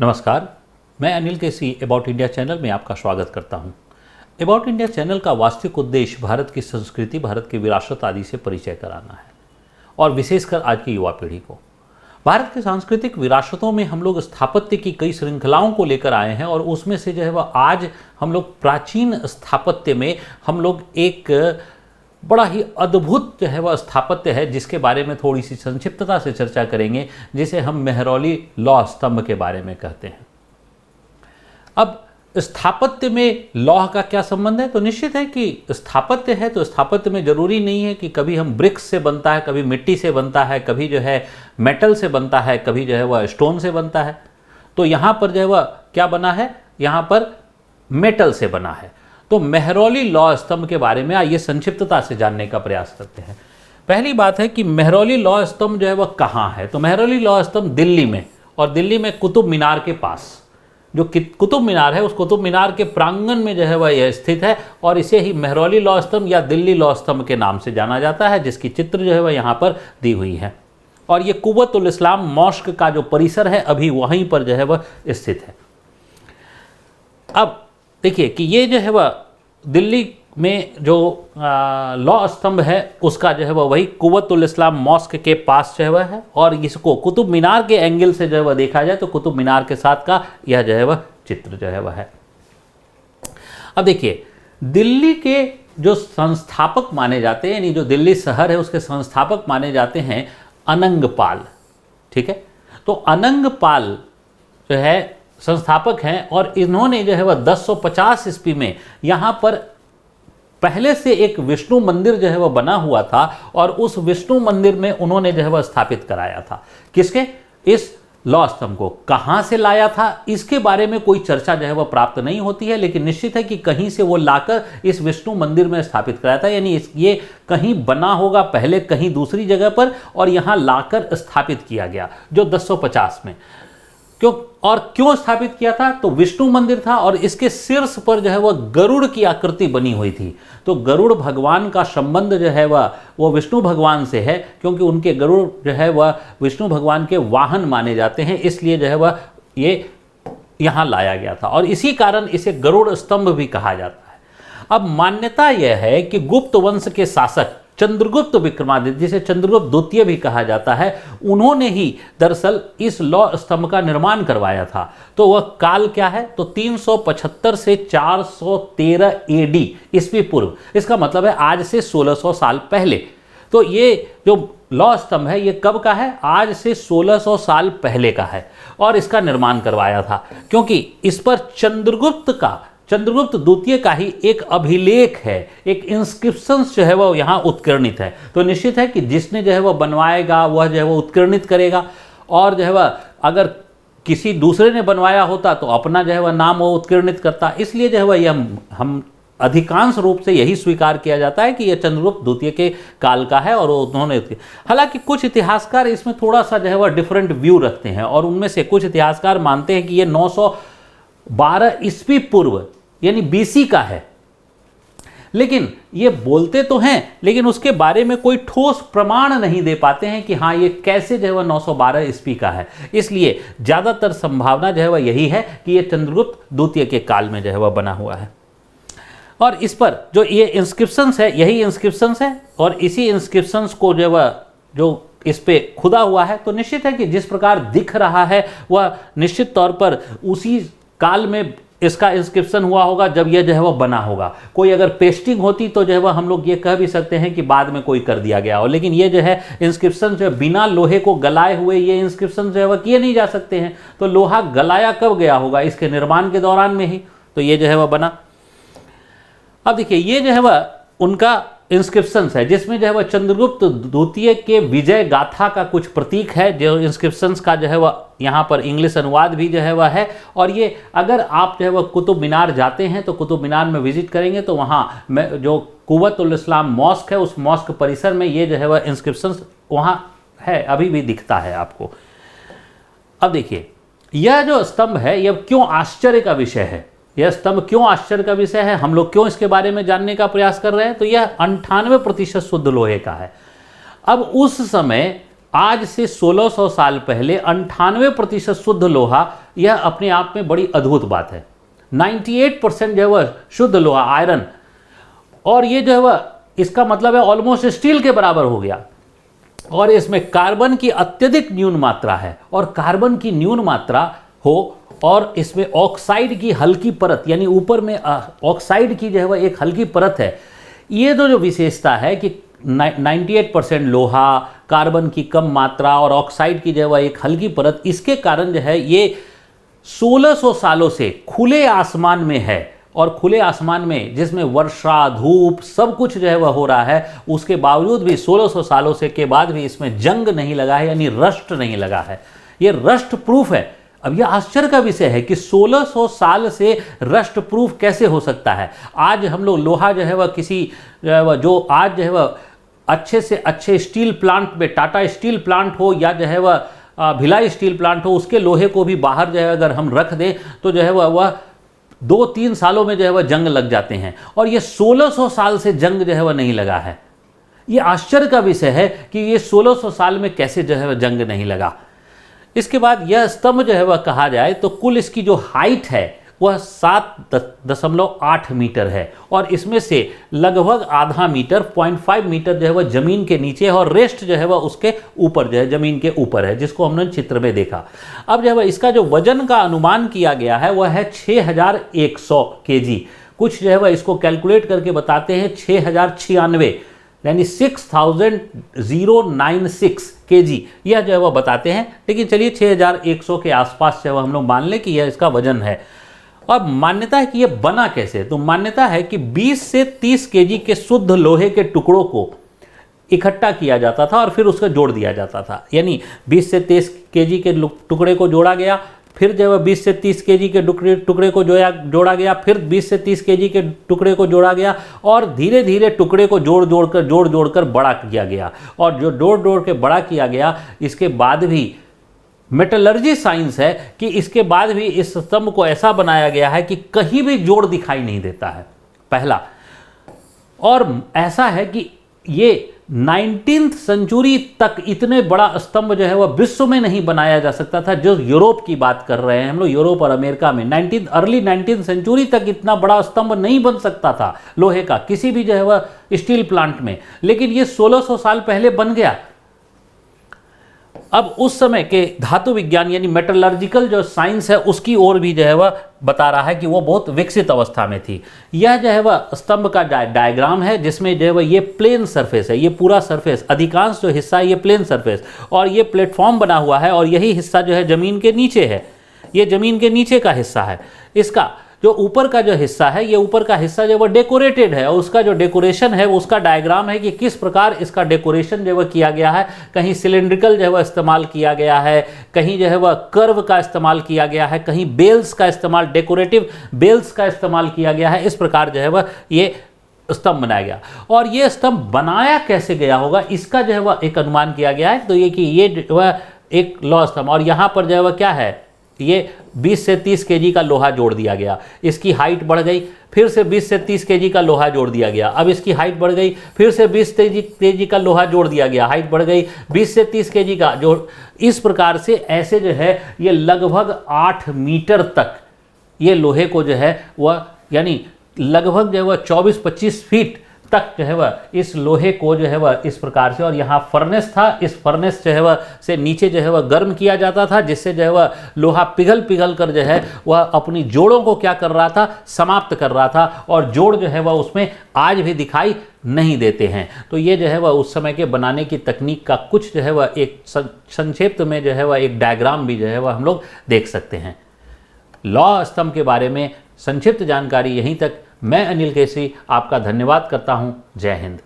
नमस्कार, मैं अनिल केसी about India channel में आपका स्वागत करता हूं। अबाउट इंडिया चैनल का वास्तविक उद्देश्य भारत की संस्कृति, भारत की विरासत आदि से परिचय कराना है और विशेषकर आज की युवा पीढ़ी को। भारत के सांस्कृतिक विरासतों में हम लोग स्थापत्य की कई श्रृंखलाओं को लेकर आए हैं और उसमें से जो है वह आज हम लोग प्राचीन स्थापत्य में हम लोग एक बड़ा ही अद्भुत जो है वह स्थापत्य है जिसके बारे में थोड़ी सी संक्षिप्तता से चर्चा करेंगे, जिसे हम मेहरौली लौह स्तंभ के बारे में कहते हैं। अब स्थापत्य में लौह का क्या संबंध है? तो निश्चित है कि स्थापत्य है तो स्थापत्य में जरूरी नहीं है कि कभी हम ब्रिक्स से बनता है, कभी मिट्टी से बनता है, कभी जो है मेटल से बनता है, कभी जो है वह स्टोन से बनता है। तो यहाँ पर जो है वह क्या बना है? यहाँ पर मेटल से बना है। तो मेहरौली लौह स्तंभ के बारे में आइए संक्षिप्तता से जानने का प्रयास करते हैं। पहली बात है कि मेहरौली लौह स्तंभ जो है वह कहाँ है? तो मेहरौली लौह स्तंभ दिल्ली में, और दिल्ली में कुतुब मीनार के पास जो कुतुब मीनार है, उस कुतुब मीनार के प्रांगण में जो है वह यह स्थित है और इसे ही मेहरौली लौह स्तंभ या दिल्ली लौह स्तंभ के नाम से जाना जाता है, जिसकी चित्र जो है वह यहाँ पर दी हुई है। और ये कुव्वतुल इस्लाम मॉस्क का जो परिसर है अभी वहीं पर जो है वह स्थित है। अब देखिए कि ये जो है वह दिल्ली में जो लौह स्तंभ है उसका जो है वह वही कुव्वतुल इस्लाम मॉस्क के पास जो है वह है, और इसको कुतुब मीनार के एंगल से जो है वह देखा जाए तो कुतुब मीनार के साथ का यह जो है वह चित्र जो है वह है। अब देखिए, दिल्ली के जो संस्थापक माने जाते हैं, यानी जो दिल्ली शहर है उसके संस्थापक माने जाते हैं अनंगपाल। ठीक है, तो अनंगपाल जो है संस्थापक हैं और इन्होंने जो है वह 1050 ईस्वी में यहाँ पर पहले से एक विष्णु मंदिर जो है वह बना हुआ था और उस विष्णु मंदिर में उन्होंने जो है वह स्थापित कराया था। किसके? इस लौह स्तंभ को। कहाँ से लाया था इसके बारे में कोई चर्चा जो है वह प्राप्त नहीं होती है, लेकिन निश्चित है कि कहीं से वो लाकर इस विष्णु मंदिर में स्थापित कराया था, यानी ये कहीं बना होगा पहले कहीं दूसरी जगह पर और यहाँ लाकर स्थापित किया गया जो 1050 में। क्यों स्थापित किया था? तो विष्णु मंदिर था और इसके शीर्ष पर जो है वह गरुड़ की आकृति बनी हुई थी। तो गरुड़ भगवान का संबंध जो है वो विष्णु भगवान से है, क्योंकि उनके गरुड़ जो है वह विष्णु भगवान के वाहन माने जाते हैं, इसलिए जो है वह ये यहाँ लाया गया था और इसी कारण इसे गरुड़ स्तंभ भी कहा जाता है। अब मान्यता यह है कि गुप्त वंश के शासक चंद्रगुप्त विक्रमादित्य, जिसे चंद्रगुप्त द्वितीय भी कहा जाता है, उन्होंने ही दरअसल इस लौह स्तंभ का निर्माण करवाया था। तो वह काल क्या है? तो 375 से 413 एडी ईस्वी पूर्व, इसका मतलब है आज से 1600 साल पहले। तो ये जो लौह स्तंभ है ये कब का है? आज से 1600 साल पहले का है और इसका निर्माण करवाया था, क्योंकि इस पर चंद्रगुप्त द्वितीय का ही एक अभिलेख है, एक इंस्क्रिप्शन जो है वह यहाँ उत्कीर्णित है। तो निश्चित है कि जिसने जो है वह बनवाएगा वह जो है वह उत्कीर्णित करेगा, और जो है वह अगर किसी दूसरे ने बनवाया होता तो अपना जो है वह नाम वो उत्कीर्णित करता। इसलिए जो है वह यह हम अधिकांश रूप से यही स्वीकार किया जाता है कि यह चंद्रगुप्त द्वितीय के काल का है और उन्होंने। हालांकि कुछ इतिहासकार इसमें थोड़ा सा जो है वह डिफरेंट व्यू रखते हैं और उनमें से कुछ इतिहासकार मानते हैं कि यह 912 ईस्वी पूर्व यानी बीसी का है, लेकिन ये बोलते तो हैं लेकिन उसके बारे में कोई ठोस प्रमाण नहीं दे पाते हैं कि हाँ ये कैसे जो है वह 912 ईस्वी का है। इसलिए ज़्यादातर संभावना जो है वह यही है कि ये चंद्रगुप्त द्वितीय के काल में जो है वह बना हुआ है। और इस पर जो ये इंस्क्रिप्शंस है यही इंस्क्रिप्शंस है और इसी इंस्क्रिप्शंस को जो है वह जो इस पे खुदा हुआ है, तो निश्चित है कि जिस प्रकार दिख रहा है वह निश्चित तौर पर उसी काल में इसका इंस्क्रिप्शन हुआ होगा जब यह जो है वह बना होगा। कोई अगर पेस्टिंग होती तो जो है वह हम लोग ये कह भी सकते हैं कि बाद में कोई कर दिया गया हो, लेकिन ये जो है इंस्क्रिप्शन जो है बिना लोहे को गलाए हुए ये इंस्क्रिप्शन जो है वह किए नहीं जा सकते हैं। तो लोहा गलाया कब गया होगा? इसके निर्माण के दौरान में ही तो ये जो है वह बना। अब देखिए, ये जो है वह उनका इंस्क्रिप्शंस है जिसमें जो है वह चंद्रगुप्त द्वितीय के विजय गाथा का कुछ प्रतीक है, जो इंस्क्रिप्शंस का जो है वह यहाँ पर इंग्लिश अनुवाद भी जो है वह है। और ये अगर आप जो है वह कुतुब मीनार जाते हैं तो कुतुब मीनार में विजिट करेंगे तो वहाँ जो कुव्वतुल इस्लाम मॉस्क है उस मॉस्क परिसर में ये जो है वह इंस्क्रिप्शंस वहाँ है, अभी भी दिखता है आपको। अब देखिए, यह जो स्तंभ है यह क्यों आश्चर्य का विषय है? यह स्तंभ क्यों आश्चर्य का विषय है? हम लोग क्यों इसके बारे में जानने का प्रयास कर रहे हैं? तो यह 98% शुद्ध लोहे का है। अब उस समय आज से 1600 साल पहले 98% शुद्ध लोहा, यह अपने आप में बड़ी अद्भुत बात है। 98% जो है वह शुद्ध लोहा, आयरन, और ये जो है वह इसका मतलब है ऑलमोस्ट स्टील के बराबर हो गया। और इसमें कार्बन की अत्यधिक न्यून मात्रा है, और कार्बन की न्यून मात्रा हो और इसमें ऑक्साइड की हल्की परत, यानी ऊपर में ऑक्साइड की जो है वह एक हल्की परत है। ये जो विशेषता है कि 98% लोहा, कार्बन की कम मात्रा और ऑक्साइड की जो है वह एक हल्की परत, इसके कारण जो है ये 1600 सालों से खुले आसमान में है। और खुले आसमान में जिसमें वर्षा, धूप सब कुछ जो है वह हो रहा है, उसके बावजूद भी 1600 सालों से के बाद भी इसमें जंग नहीं लगा है, यानी रस्ट नहीं लगा है। ये रस्ट प्रूफ है। अब यह आश्चर्य का विषय है कि 1600 साल से रस्ट प्रूफ कैसे हो सकता है। आज हम लोग लोहा जो है वह किसी जो आज जो है वह अच्छे से अच्छे स्टील प्लांट में, टाटा स्टील प्लांट हो या जो है वह भिलाई स्टील प्लांट हो, उसके लोहे को भी बाहर जो है अगर हम रख दें तो जो है वह 2-3 सालों में जो है वह जंग लग जाते हैं। और ये 1600 साल से जंग जो है वह नहीं लगा है। ये आश्चर्य का विषय है कि ये 1600 साल में कैसे जो है वह जंग नहीं लगा। इसके बाद यह स्तंभ जो है वह कहा जाए तो कुल इसकी जो हाइट है वह 7.8 मीटर है, और इसमें से लगभग आधा मीटर 0.5 मीटर जो है वह जमीन के नीचे है, और रेस्ट जो है वह उसके ऊपर जो है जमीन के ऊपर है, जिसको हमने चित्र में देखा। अब जो है इसका जो वजन का अनुमान किया गया है वह है 6100 केजी। कुछ जो है वह इसको कैलकुलेट करके बताते हैं 6096, यानी 6096 केजी, यह जो है वह बताते हैं। लेकिन चलिए 6100 के आसपास जो है हम लोग मान लें कि यह इसका वजन है। और मान्यता है कि यह बना कैसे, तो मान्यता है कि 20 से 30 केजी के शुद्ध लोहे के टुकड़ों को इकट्ठा किया जाता था और फिर उसका जोड़ दिया जाता था। यानी 20 से 30 केजी के टुकड़े को जोड़ा गया, फिर जो है 20 से 30 केजी के टुकड़े को जोड़ा गया, फिर 20 से 30 केजी के टुकड़े को जोड़ा गया, और धीरे धीरे टुकड़े को जोड़ जोड़कर बड़ा किया गया। और जो जोड़ के बड़ा किया गया, इसके बाद भी मेटलर्जी साइंस है कि इसके बाद भी इस स्तंभ को ऐसा बनाया गया है कि कहीं भी जोड़ दिखाई नहीं देता है, पहला। और ऐसा है कि ये 19th सेंचुरी तक इतने बड़ा स्तंभ जो है वह विश्व में नहीं बनाया जा सकता था। जो यूरोप की बात कर रहे हैं हम लोग, यूरोप और अमेरिका में अर्ली 19th सेंचुरी तक इतना बड़ा स्तंभ नहीं बन सकता था लोहे का, किसी भी जो है वह स्टील प्लांट में। लेकिन ये 1600 साल पहले बन गया। अब उस समय के धातु विज्ञान यानी मेटलर्जिकल जो साइंस है उसकी ओर भी जो है वह बता रहा है कि वो बहुत विकसित अवस्था में थी। यह जो है वह स्तंभ का डायग्राम है, जिसमें जो है वह ये प्लेन सरफेस है, ये पूरा सरफेस, अधिकांश जो हिस्सा है ये प्लेन सरफेस, और ये प्लेटफॉर्म बना हुआ है, और यही हिस्सा जो है ज़मीन के नीचे है। ये ज़मीन के नीचे का हिस्सा है। इसका जो ऊपर का जो हिस्सा है, ये ऊपर का हिस्सा जो है वो डेकोरेटेड है, और उसका जो डेकोरेशन है उसका डायग्राम है कि किस प्रकार इसका डेकोरेशन जो है किया गया है। कहीं सिलेंड्रिकल जो है वह इस्तेमाल किया गया है, कहीं जो है वह कर्व का इस्तेमाल किया गया है, कहीं बेल्स का इस्तेमाल, डेकोरेटिव बेल्स का इस्तेमाल किया गया है। इस प्रकार जो है वह ये स्तंभ बनाया गया। और ये स्तंभ बनाया कैसे गया होगा, इसका जो है वह एक अनुमान किया गया है। तो ये कि ये वह एक लौह स्तंभ, और यहाँ पर जो है वह क्या है, ये 20 से 30 केजी का लोहा जोड़ दिया गया, इसकी हाइट बढ़ गई, फिर से 20 से 30 केजी का लोहा जोड़ दिया गया, अब इसकी हाइट बढ़ गई, फिर से 20 केजी का लोहा जोड़ दिया गया, हाइट बढ़ गई 20 से 30 केजी का जोड़। इस प्रकार से ऐसे जो है ये लगभग 8 मीटर तक ये लोहे को जो है वह, यानी लगभग जो है वह 24-25 फीट तक जो है वह इस लोहे को जो है वह इस प्रकार से, और यहाँ फर्नेस था, इस फर्नेस जो है वह से नीचे जो है वह गर्म किया जाता था, जिससे जो है वह लोहा पिघल कर जो है वह अपनी जोड़ों को क्या कर रहा था, समाप्त कर रहा था, और जोड़ जो है वह उसमें आज भी दिखाई नहीं देते हैं। तो ये जो है वह उस समय के बनाने की तकनीक का कुछ जो है वह एक संक्षिप्त में जो है वह एक डायग्राम भी जो है वह हम लोग देख सकते हैं। लौह स्तंभ के बारे में संक्षिप्त जानकारी यहीं तक। मैं अनिल केसरी आपका धन्यवाद करता हूं। जय हिंद।